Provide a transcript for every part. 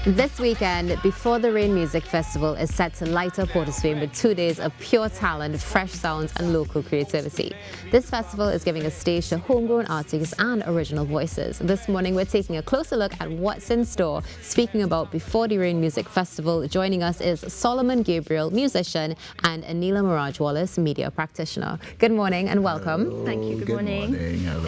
This weekend, Before the Rain Music Festival is set to light up Port of Spain with 2 days of pure talent, fresh sounds and local creativity. This festival is giving a stage to homegrown artists and original voices. This morning, we're taking a closer look at what's in store. Speaking about Before the Rain Music Festival, joining us is Solomon Gabriel, musician, and Aneela Maraj-Wallace, media practitioner. Good morning and welcome. Hello. Thank you. Good morning. Hello.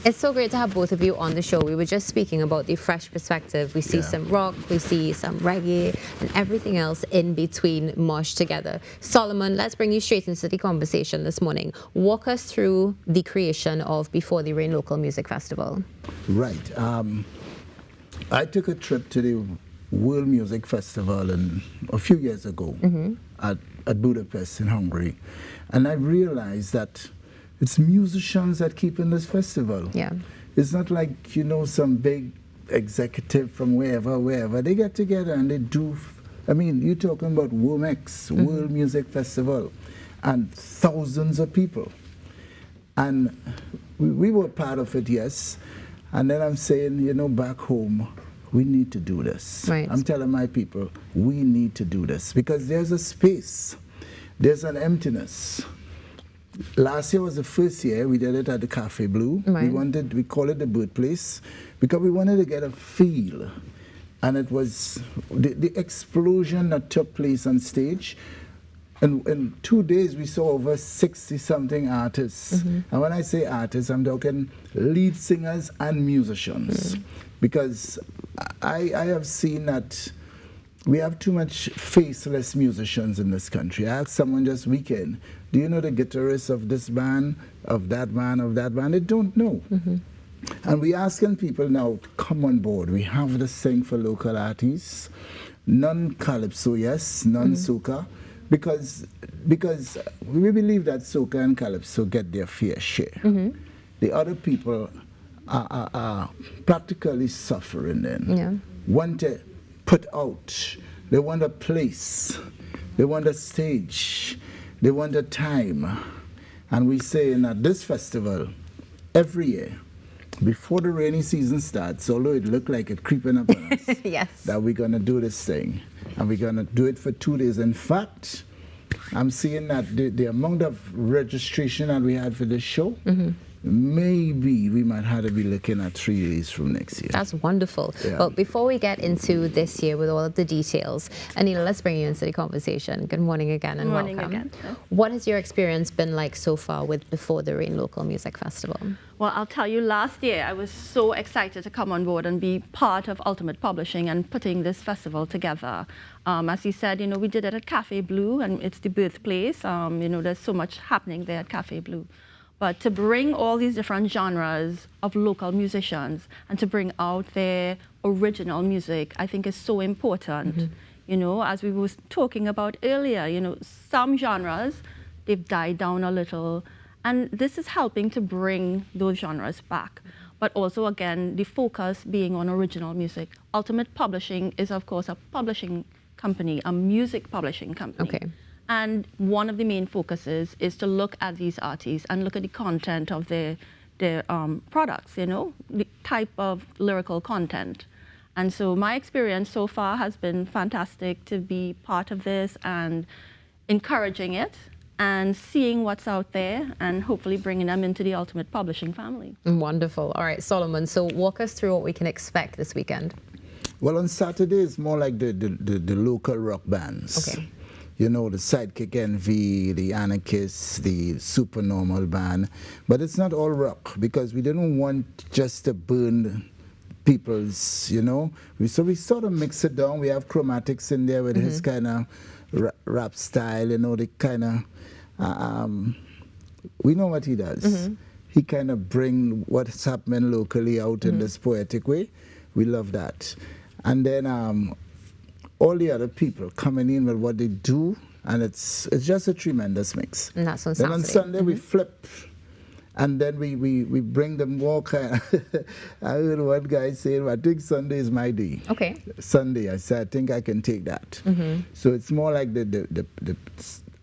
It's so great to have both of you on the show. We were just speaking about the fresh perspective. We see some rock, we see some reggae, and everything else in between mushed together. Solomon, let's bring you straight into the conversation this morning. Walk us through the creation of Before the Rain Local Music Festival. Right. I took a trip to the World Music Festival a few years ago at Budapest in Hungary, and I realized that it's musicians that keep in this festival. Yeah. It's not like, some big executive from wherever. They get together and they do, you're talking about WOMEX, World Music Festival, and thousands of people. And we were part of it, yes. And then I'm saying, back home, we need to do this. Right. I'm telling my people, we need to do this because there's a space, there's an emptiness. Last year was the first year we did it at the Cafe Blue. Right. We call it the birthplace because we wanted to get a feel. And it was the explosion that took place on stage. And in 2 days we saw over 60-something artists. And when I say artists, I'm talking lead singers and musicians. Because I have seen that we have too much faceless musicians in this country. I asked someone just weekend, do you know the guitarist of this band, of that band, of that band? They don't know. And we're asking people now to come on board. We have this thing for local artists, none calypso, yes, none soca, because we believe that soca and calypso get their fair share. The other people are practically suffering then. Want to put out, they want a place, they want a stage, they want a time. And we say at this festival, every year, before the rainy season starts, although it looked like it creeping up on us, Yes. that we're going to do this thing. And we're going to do it for 2 days. In fact, I'm seeing that the amount of registration that we had for this show, maybe we might have to be looking at 3 days from next year. That's wonderful. Yeah. But before we get into this year with all of the details, Anita, let's bring you into the conversation. Good morning again and Good morning welcome. again. What has your experience been like so far with Before the Rain Local Music Festival? Well, I'll tell you, last year I was so excited to come on board and be part of Ultimate Publishing and putting this festival together. As you said, we did it at Cafe Blue, and it's the birthplace. There's so much happening there at Cafe Blue. But to bring all these different genres of local musicians and to bring out their original music, I think is so important. As we were talking about earlier, some genres, they've died down a little. And this is helping to bring those genres back. But also, again, the focus being on original music. Ultimate Publishing is, of course, a publishing company, a music publishing company. Okay. And one of the main focuses is to look at these artists and look at the content of their products, the type of lyrical content. And so my experience so far has been fantastic to be part of this and encouraging it and seeing what's out there and hopefully bringing them into the Ultimate Publishing family. Wonderful. All right, Solomon, so walk us through what we can expect this weekend. Well, on Saturday, it's more like the local rock bands. Okay. The Sidekick NV, the Anarchists, the Supernormal Band. But it's not all rock because we didn't want just to burn people's, So we sort of mix it down. We have Chromatics in there with his kind of rap style, the kind of, we know what he does. He kind of bring what's happening locally out in this poetic way. We love that. And then all the other people coming in with what they do, and it's just a tremendous mix. And that's on Then on Saturday. Sunday we flip, and then we bring them more kind of, I heard one guy saying, I think Sunday is my day. Okay. Sunday, I said, I think I can take that. So it's more like the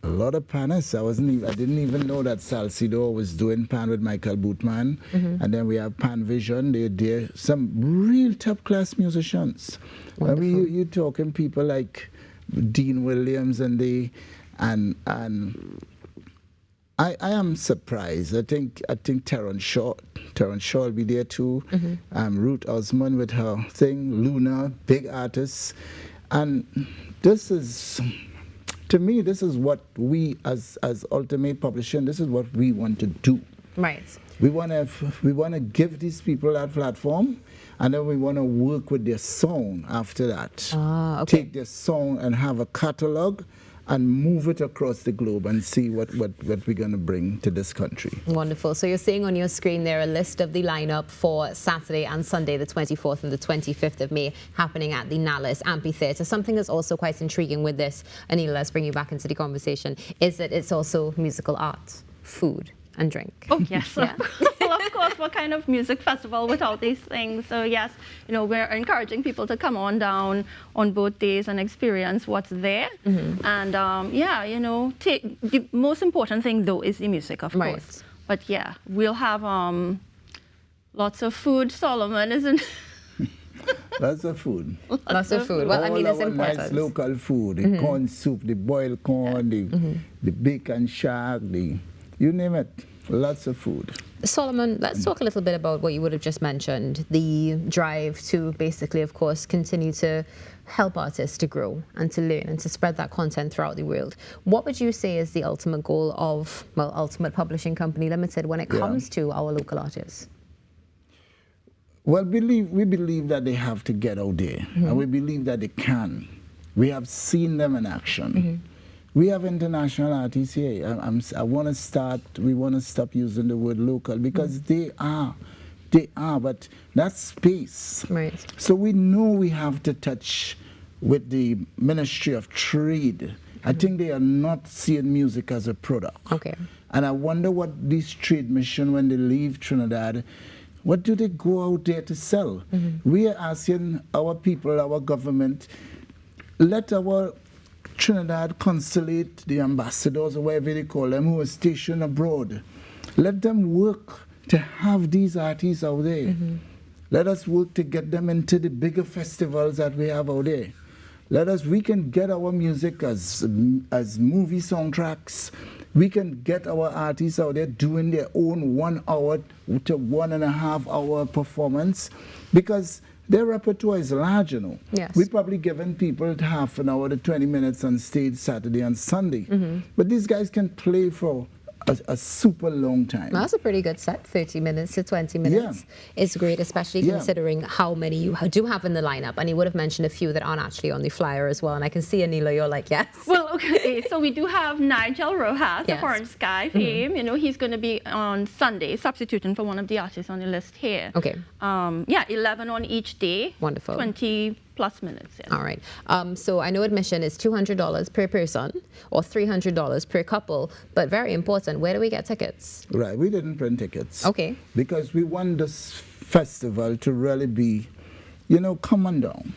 A lot of panists. I didn't even know that Salcido was doing pan with Michael Bootman. And then we have Pan Vision. They're some real top-class musicians. I mean, you're talking people like Dean Williams and I am surprised. I think Terrence Shaw will be there too. Ruth Osman with her thing, Luna, big artists. And this is, to me, this is what we as Ultimate Publishing, this is what we want to do. Right. We want to give these people that platform, and then we want to work with their song after that. Okay. Take their song and have a catalog and move it across the globe and see what we're going to bring to this country. Wonderful. So you're seeing on your screen there a list of the lineup for Saturday and Sunday, the 24th and the 25th of May, happening at the NALIS Amphitheatre. Something that's also quite intriguing with this, Aneela, let's bring you back into the conversation, is that it's also musical art, food and drink. Oh, yes. Yeah. Well, of course, what kind of music festival without these things? So, yes, we're encouraging people to come on down on both days and experience what's there. And, the most important thing, though, is the music, of course. But, yeah, we'll have lots of food. Solomon, isn't Lots of food. Lots of food. Well, I mean, it's important. Nice local food, the corn soup, the boiled corn, the bacon shack, you name it, lots of food. Solomon, let's talk a little bit about what you would have just mentioned, the drive to basically, of course, continue to help artists to grow and to learn and to spread that content throughout the world. What would you say is the ultimate goal of, well, Ultimate Publishing Company Limited when it comes to our local artists? Well, we believe that they have to get out there, and we believe that they can. We have seen them in action. We have international artists here. We want to stop using the word local because they are, but that's space. Right. So we know we have to touch with the Ministry of Trade. I think they are not seeing music as a product. Okay. And I wonder what these trade mission, when they leave Trinidad, what do they go out there to sell? We are asking our people, our government, let our Trinidad consulate, the ambassadors or whatever they call them, who are stationed abroad, let them work to have these artists out there. Let us work to get them into the bigger festivals that we have out there. We can get our music as movie soundtracks. We can get our artists out there doing their own 1 hour to 1.5 hour performance, because their repertoire is large, Yes. We're probably giving people half an hour to 20 minutes on stage Saturday and Sunday. But these guys can play for a super long time. Well, that's a pretty good set, 30 minutes to 20 minutes. Yeah. It's great, especially considering how many you do have in the lineup. And you would have mentioned a few that aren't actually on the flyer as well. And I can see, Aneela, you're like, yes. Well, okay, so we do have Nigel Rojas of Orange Sky fame. He's going to be on Sunday, substituting for one of the artists on the list here. Okay. 11 on each day. Wonderful. 20+ minutes. Yes. All right. So I know admission is $200 per person or $300 per couple, but very important, where do we get tickets? Right, we didn't print tickets. Okay. Because we want this festival to really be, come on down.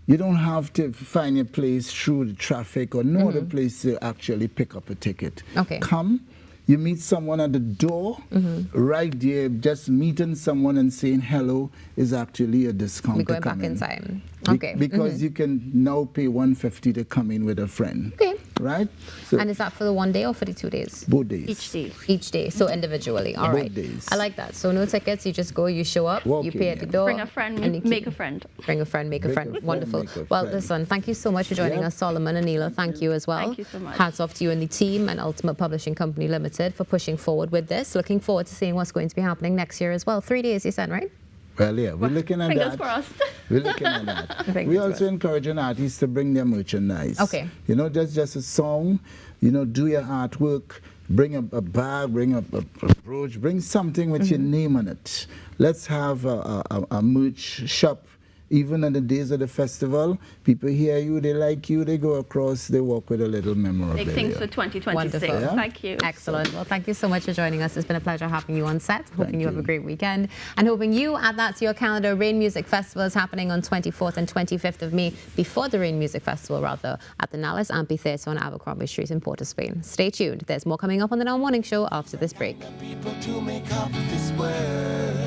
You don't have to find a place through the traffic or no other place to actually pick up a ticket. Okay. Come. You meet someone at the door, right there, just meeting someone and saying hello is actually a discount. We're going back in time. Okay. Because you can now pay $150 to come in with a friend. Okay. Right? So and is that for the 1 day or for the 2 days? Both days. Each day. Each day, so individually. All right. Both days. I like that. So no tickets, you just go, you show up, Walk you in, pay at the door. Bring a friend, make a friend. Bring a friend, make a friend. Wonderful. Make a Well, friend. listen, thank you so much for joining us, Solomon and Aneela. Thank you as well. Thank you so much. Hats off to you and the team and Ultimate Publishing Company Limited for pushing forward with this. Looking forward to seeing what's going to be happening next year as well. 3 days, you said, right? Well, yeah, we're looking at Fingers that. crossed. We're looking at that. Fingers We're also crossed. encouraging artists to bring their merchandise. Okay. Just a song, do your artwork, bring a bag, bring a brooch, bring something with your name on it. Let's have a merch shop even on the days of the festival, people hear you, they like you, they go across, they walk with a little memorabilia. Big things for 2026. Wonderful. Yeah. Thank you. Excellent. Well, thank you so much for joining us. It's been a pleasure having you on set. Hoping you have a great weekend. And hoping you add that to your calendar. Rain Music Festival is happening on 24th and 25th of May, before the Rain Music Festival, rather, at the NALIS Amphitheatre on Abercrombie Street in Port of Spain. Stay tuned. There's more coming up on the Now Morning Show after this break. People to make up this world.